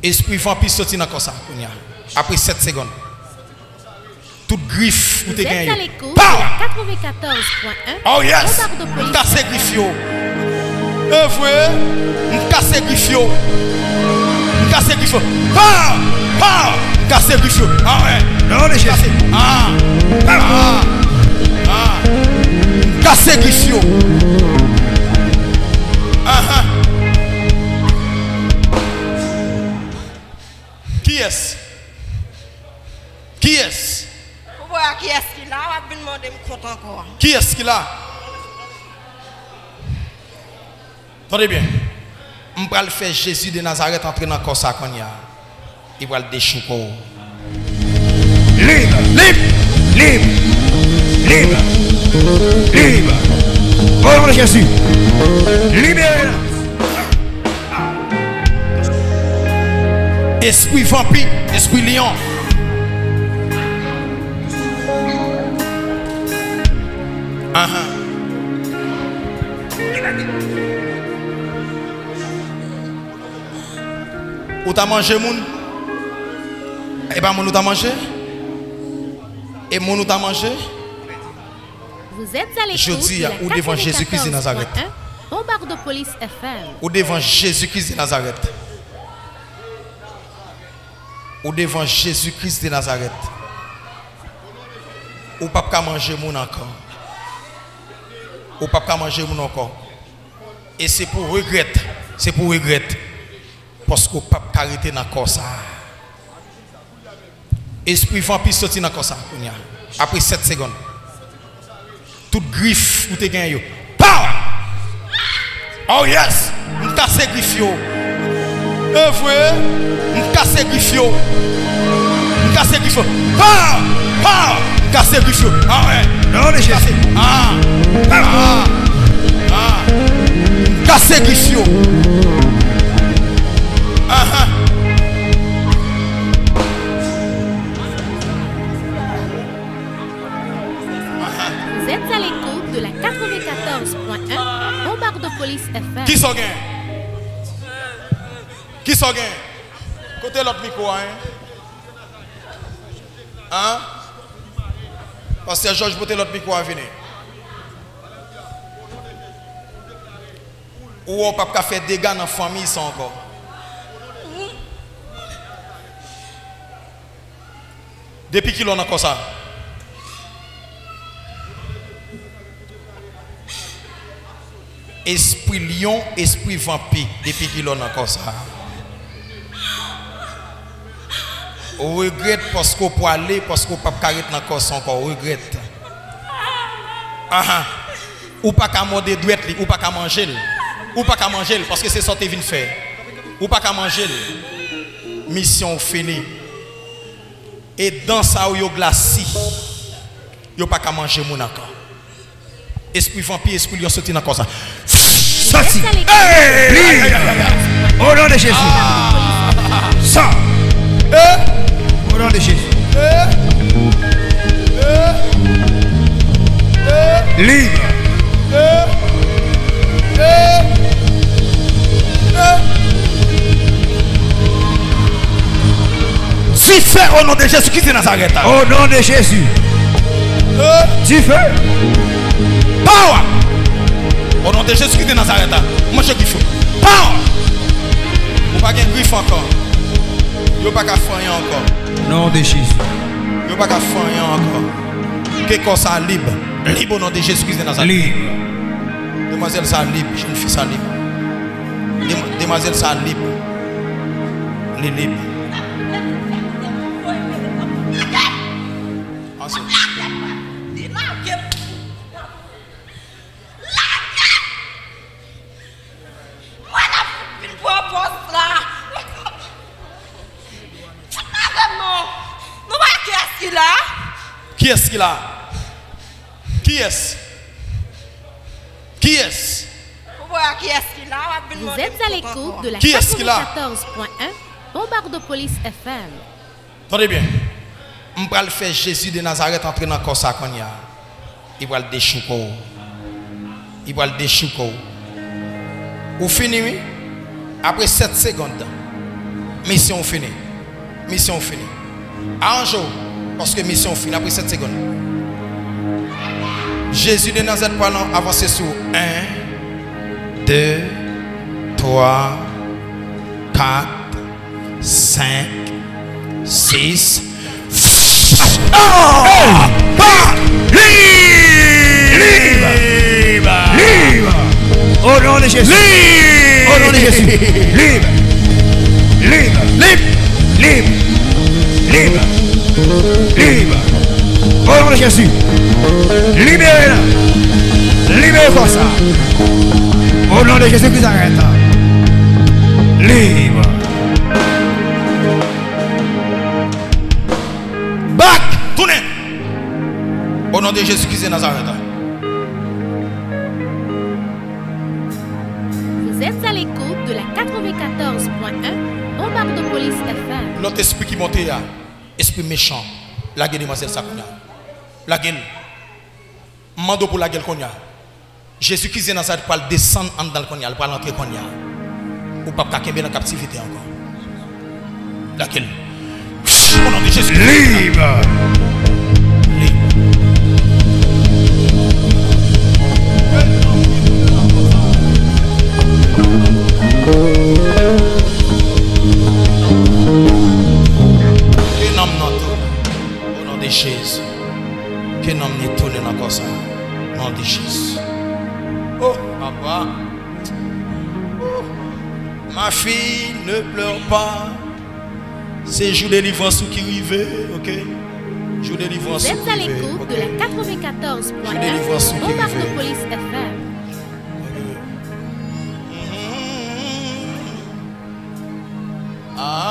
Esprit vampire sorti dans ça. Après 7 secondes. Toute griffe ou t'es gagné. 94.1. Oh yes! Casse griffe yo. Frère, casse griffe yo. Casse griffe. Pa! Pa! Casse griffe yo. Ah ouais. Non, les Jésus. Casse griffe yo. Qui est-ce? Qui est-ce? Qui est-ce qu'il a? On va demander me compte encore. Qui est-ce qu'il a? Attendez bien. On va le faire Jésus de Nazareth entrer dans le corps ça qu'on y a. Il va le déchouer. Libre, libre, libre, libre, libre. Au nom de Jésus. Libérez-la. Esprit vampire, esprit lion. Ou t'as mangé moun? Et pas moun ou t'as mangé? Et moun ou t'as mangé? Vous êtes à l'écoute. Je dis ou devant Jésus-Christ de Nazareth. Bombarde de police FM. Ou devant Jésus-Christ de Nazareth. Ou devant Jésus-Christ de Nazareth. Ou pas qu'à manger moun encore. Ou pas qu'à manger moun encore. Et c'est pour regret. C'est pour regret. Parce que pas qu'à arrêter dans le corps ça. Esprit vampire sorti dans le corps ça. Après 7 secondes. Toute griffe ou t'es gagné. Pow! Oh yes! On casse griffe yo. Frère, on casse griffe yo. On casse griffe yo. Pow! Pow! Casse griffe yo. Ah ouais. Non, les Jésus. Casse griffe yo. Vous êtes à l'écoute de la 94.1 Bombarde de police FM. Qui s'en gagne? Qui s'en gagne? Côté l'autre micro, hein? Parce que Georges, côté l'autre micro à venir. Ou on ne peut pas faire des dégâts dans la famille sans encore. Depuis qu'il en a comme ça. Esprit lion, esprit vampire, depuis qu'il en a comme ça. On regrette parce qu'on peut aller, parce qu'on ne peut pas arrêter dans le corps encore. On regrette. Ou pas qu'à manger douette, ou pas qu'à manger. Ou pas qu'à manger, parce que c'est ça que tu viens faire. Ou pas qu'à manger. Mission finie. Et dans ça, il y a glacis. Il n'y a pas qu'à manger mon encore. Esprit vampire, esprit lion sorti dans le corps ça. Sorti. Au nom de Jésus. Ça. Au nom de Jésus. Libre. Tu fais au nom de Jésus-Christ de Nazareth. Au nom de Jésus. Tu fais. Power. Au nom de Jésus-Christ de Nazareth. Moi je kiffe. Power. Ou pas de griffe encore. Yo pas qu'à faire encore. Nom de Jésus. Yo pas qu'à faire encore. Que corps ça libre. Libre au nom de Jésus-Christ de Nazareth. Libre. Demoiselle ça libre. Jeune fille ça libre. Demoiselle ça libre. Les libres. Qui est-ce qu'il a? Qui est-ce? Qui est-ce? Vous êtes à l'écoute de la Qui est-ce qu'il a? 94.1 Bombarde de police FM. Attendez bien. On va le faire Jésus de Nazareth entrer dans le corps ça qu'on y a. Il va le déchouer. Il va le déchouer. Ou fini, oui? Après 7 secondes. Mission finie. Mission finie. Arrange-vous. Parce que mission finie après 7 secondes. Jésus de Nazareth parlant, avancez sur 1, 2, 3, 4, 5, 6. Libre. Au nom de Jésus. Au nom de Jésus. Libre. Libre. Libre. Libre. Libre. Libre. Au nom de Jésus. Libérez-la. Libérez comme ça. Au nom de Jésus qui s'arrête. Libre. Back. Tournez. Au nom de Jésus-Christ de Nazareth. Vous êtes à l'écoute de la 94.1 Bombarde de Police FM. L'autre esprit qui monte là, esprit méchant, la gueule de demoiselle Sakonia. La gueule. Mando pour la gueule qu'on y a. Jésus-Christ de Nazareth parle descendre dans le Konya, il parle entrer Konya. Ou pas qu'à dans la captivité encore. La gueule. Au nom de Jésus. Libre. Au nom de Jésus. Que nom n'est tourné dans ça. Au nom de Jésus. Oh, papa. Oh. Ma fille, ne pleure pas. C'est jour de délivrance qui arrive, ok? Jour de délivrance. Vous êtes à l'écoute de la 94.1 Bombarde de Police FM. Ah.